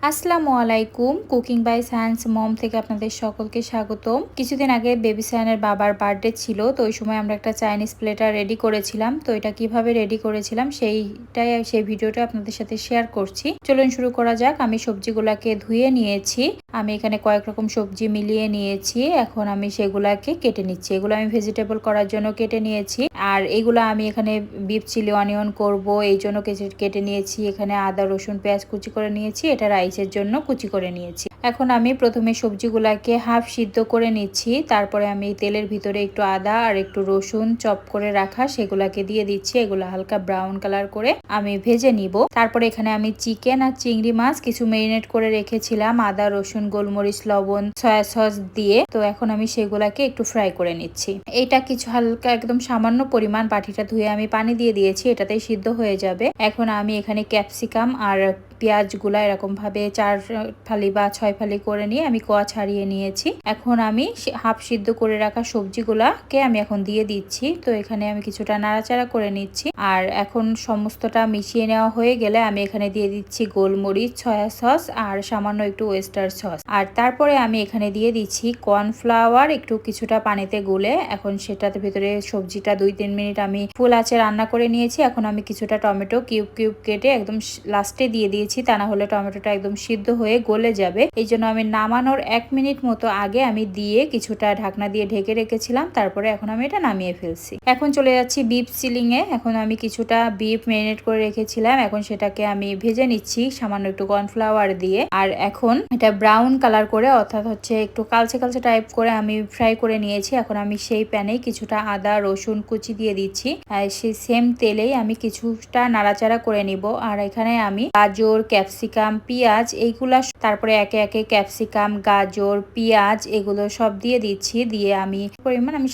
আসসালামু আলাইকুম। Cooking by science মম থেকে আপনাদের সকলকে স্বাগতম। কিছুদিন আগে বেবি সায়ানের বাবার বার্থডে ছিল, তো ওই সময় আমরা একটা চাইনিজ প্লেটার রেডি করেছিলাম। তো এটা কিভাবে রেডি করেছিলাম সেই ভিডিওটা আপনাদের সাথে শেয়ার করছি। চলুন শুরু করা যাক। আমি সবজিগুলাকে ধুয়ে নিয়েছি। আমি এখানে কয়েক রকম সবজি মিলিয়ে নিয়েছি। এখন আমি সেগুলাকে কেটে নিচ্ছি। এগুলো আমি ভেজিটেবল করার জন্য কেটে নিয়েছি। আর এগুলো আমি এখানে বিফ চিলি অনিয়ন করব, এই জন্য কেটে নিয়েছি। এখানে আদা রসুন পেঁয়াজ কুচি করে নিয়েছি। এটা রাইসের জন্য কুচি করে নিয়েছি। এখন আমি প্রথমে সবজিগুলাকে হাফ সিদ্ধ করে নিচ্ছি। তারপরে আমি তেলের ভিতরে একটু আদা আর একটু রসুন চপ করে রাখা সেগুলাকে দিয়ে দিচ্ছি। এগুলো হালকা ব্রাউন কালার করে আমি ভেজে নিব। তারপরে এখানে আমি চিকেন আর চিংড়ি মাছ কিছু মেরিনেট করে রেখেছিলাম আদা রসুন গোলমরিচ লবণ সয়া সস দিয়ে। তো এখন আমি সেগুলাকে একটু ফ্রাই করে নিচ্ছি। এটা কিছু হালকা একদম সামান্য পরিমাণ, বাটিটা ধুয়ে আমি পানি দিয়ে দিয়েছি, এটাতেই সিদ্ধ হয়ে যাবে। এখন আমি এখানে ক্যাপসিকাম আর পেঁয়াজগুলা এরকম ভাবে 4 ফালি বা 6 ফালি করে নিয়ে আমি কোয়া ছাড়িয়ে নিয়েছি। এখন আমি হাফ সিদ্ধ করে রাখা সবজিগুলাকে আমি এখন দিয়ে দিচ্ছি। তো এখানে আমি কিছুটা নাড়াচাড়া করে নিচ্ছি। আর এখন সমস্তটা মিশিয়ে নেওয়া হয়ে গেলে আমি এখানে দিয়ে দিচ্ছি গোলমরিচ সয়া সস আর সামান্য একটু ওয়েস্টার সস। আর তারপরে আমি এখানে দিয়ে দিচ্ছি কর্নফ্লাওয়ার একটু কিছুটা পানিতে গুলে। এখন সেটাতে ভিতরে সবজিটা 2-3 মিনিট আমি ফুল আঁচে রান্না করে নিয়েছি। এখন আমি কিছুটা টমেটো কিউব কিউব কেটে একদম লাস্টে দিয়ে দিয়েছি, তা না হলে টমেটোটা একদম সিদ্ধ হয়ে গলে যাবে। এই জন্য আমি নামানোর 1 মিনিট মতো আগে আমি দিয়ে কিছুটা ঢাকনা দিয়ে ঢেকে রেখেছিলাম। তারপরে এখন আমি এটা নামিয়ে ফেলছি। এখন চলে যাচ্ছি বিফ সিলিং এ। এখন আমি কিছুটা বিফ মেরিনেট করে রেখেছিলাম, এখন সেটাকে আমি ভেজে নিচ্ছি সামান্য একটু কর্নফ্লাওয়ার দিয়ে। আর এখন এটা ব্রাউন কালার করে, অর্থাৎ হচ্ছে একটু কালচে কালচে টাইপ করে আমি ফ্রাই করে নিয়েছি। এখন আমি সেই প্যানে কিছুটা আদা রসুন কুচি দিয়ে দিচ্ছি। সেই সেম তেলেই আমি কিছুটা নাড়াচাড়া করে নিব। আর এখানে আমি গাজর ক্যাপসিকাম পেঁয়াজ এইগুলা, তারপরে একে একে ক্যাপসিকাম গাজর পেঁয়াজ এগুলো সব দিয়ে দিচ্ছি। দিয়ে আমি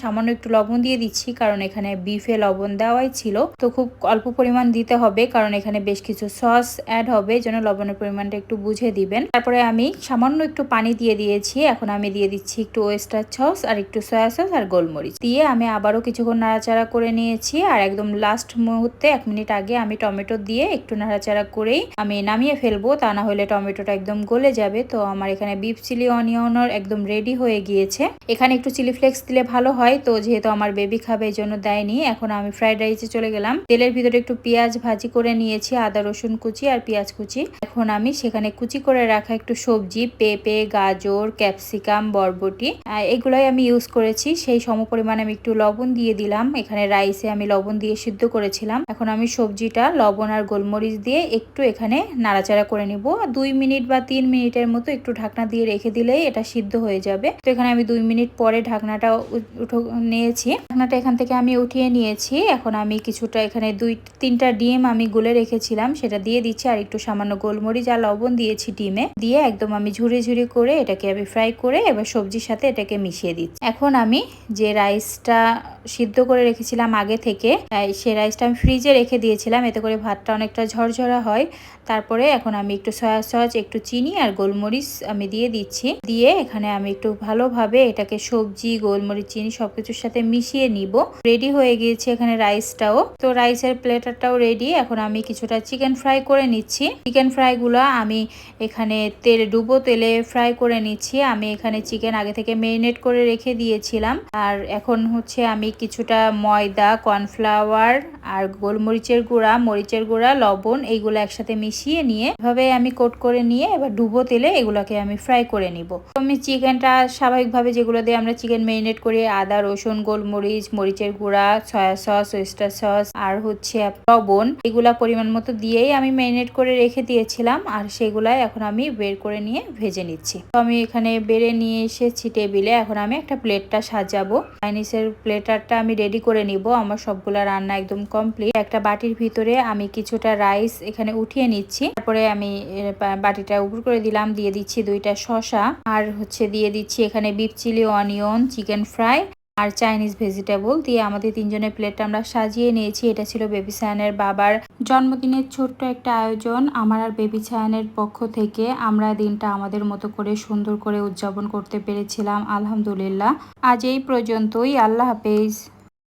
সামান্য একটু লবণ দিয়ে দিচ্ছি, কারণ এখানে বিফে লবণ দেওয়াই ছিল। তো খুব অল্প পরিমাণ দিতে হবে, কারণ এখানে বেশ কিছু সস অ্যাড হবে, যেন লবণের পরিমাণটা একটু বুঝে দিবেন। তারপরে আমি সামান্য একটু পানি দিয়ে দিয়েছি। এখন আমি দিয়ে দিচ্ছি একটু ওয়েস্টার সস আর একটু সয়া সস আর গোলমরিচ দিয়ে আমি আবারও কিছুক্ষণ নাড়াচাড়া করে নিয়েছি। আর একদম লাস্ট মুহূর্তে 1 মিনিট আগে আমি টমেটো দিয়ে একটু নাড়াচাড়া করেই আমি নামিয়ে ফেলবো, তা না হলে টমেটোটা একদম গলে যাবে। তো আমার এখানে বিফ চিলি অনিয়নের একদম রেডি হয়ে গিয়েছে। এখানে একটু চিলি ফ্লেক্স দিলে ভালো হয়, তো যেহেতু আমার বেবি খাবে এই জন্য দেয়নি। এখন আমি ফ্রাইড রাইসে চলে গেলাম। তেলের ভিতরে একটু পেঁয়াজ ভাজি করে নিয়েছি, আদা রসুন কুচি আর পেঁয়াজ কুচি। এখন আমি সেখানে কুচি করে রাখা একটু সবজি পেঁপে গাজর ক্যাপসিকাম বরবটি এগুলাই আমি ইউজ করেছি। সেই সমপরিমাণে আমি একটু লবণ দিয়ে দিলাম। এখানে রাইসে আমি লবণ দিয়ে সিদ্ধ করেছিলাম। এখন আমি সবজিটা লবণ আর গোলমরিচ দিয়ে একটু এখানে নাড়াচাড়া করে নিব। 2 মিনিট বা 3 মিনিটের মতো একটু ঢাকনা দিয়ে রেখে দিলেই এটা সিদ্ধ হয়ে যাবে। তো এখানে আমি 2 মিনিট পরে ঢাকনাটা নিয়েছি। ঢাকনাটা এখান থেকে আমি উঠিয়ে নিয়েছি। এখন আমি কিছুটা এখানে 2-3টা ডিম আমি গুলে রেখেছিলাম, সেটা দিয়ে দিচ্ছি। আর একটু সামান্য গোলমরিচ আর লবণ দিয়েছি ডিমে। দিয়ে একদম আমি ঝুরি ঝুরি করে এটাকে আমি ফ্রাই করে এবার সবজির সাথে এটাকে মিশিয়ে দিচ্ছি। এখন আমি যে রাইসটা সিদ্ধ করে রেখেছিলাম আগে থেকে, সেই রাইসটা আমি ফ্রিজে রেখে দিয়েছিলাম, এতে করে ভাতটা অনেকটা ঝরঝরা হয়। তারপরে এখন আমি একটু সয়া সস একটু চিনি আর গোলমরিচ আমি দিয়ে দিচ্ছি। দিয়ে এখানে আমি একটু ভালোভাবে এটাকে সবজি গোলমরিচ চিনি সবকিছুর সাথে মিশিয়ে নিব। রেডি হয়ে গিয়েছে এখানে রাইসটাও। তো রাইসের প্লেটারটাও রেডি। এখন আমি কিছুটা চিকেন ফ্রাই করে নিচ্ছি। চিকেন ফ্রাই গুলা আমি এখানে ডুবো তেলে ফ্রাই করে নিচ্ছি। আমি এখানে চিকেন আগে থেকে মেরিনেট করে রেখে দিয়েছিলাম। আর এখন হচ্ছে আমি কিছুটা ময়দা কর্নফ্লাওয়ার আর গোলমরিচের গুঁড়া মরিচের গুঁড়া লবণ এইগুলো একসাথে মিশিয়ে নিয়ে এভাবে আমি কোট করে নিয়ে এবার ডুবো তেলে এগুলোকে আমি ফ্রাই করে নিব। আমি চিকেনটা স্বাভাবিকভাবে যেগুলো দিয়ে আমরা চিকেন মেরিনেট করি আদা রসুন গোলমরিচ মরিচের গুঁড়া সয়া সস ওয়েস্টার সস আর হচ্ছে লবণ এগুলা পরিমাণ মতো দিয়েই আমি মেরিনেট করে রেখে দিয়েছিলাম। আর সেগুলাই এখন আমি বের করে নিয়ে ভেজে নিচ্ছি। তো আমি এখানে বেড়ে নিয়ে এসেছি টেবিলে। এখন আমি একটা প্লেটটা সাজাবো। চাইনিজের প্লেটারটা আমি রেডি করে নিব। আমার সবগুলা রান্না একদম কমপ্লিট। একটা বাটির ভিতরে আমি কিছুটা রাইস এখানে উঠিয়ে নিচ্ছি। তারপরে আমি বাটিটা উপর করে দিলাম, দিয়ে দিচ্ছি 2টা শসা আর হচ্ছে দিয়ে দিচ্ছি এখানে beef chilli onion chicken fry আর চাইনিজ ভেজিটেবল দিয়ে আমাদের 3 জনের প্লেটটা আমরা সাজিয়ে নিয়েছি। এটা ছিল বেবি সায়ানের বাবার জন্মদিনের ছোট্ট একটা আয়োজন আমার আর বেবি সায়ানের পক্ষ থেকে। আমরা দিনটা আমাদের মতো করে সুন্দর করে উদযাপন করতে পেরেছিলাম আলহামদুলিল্লাহ। আজ এই পর্যন্তই। আল্লাহ হাফেজ।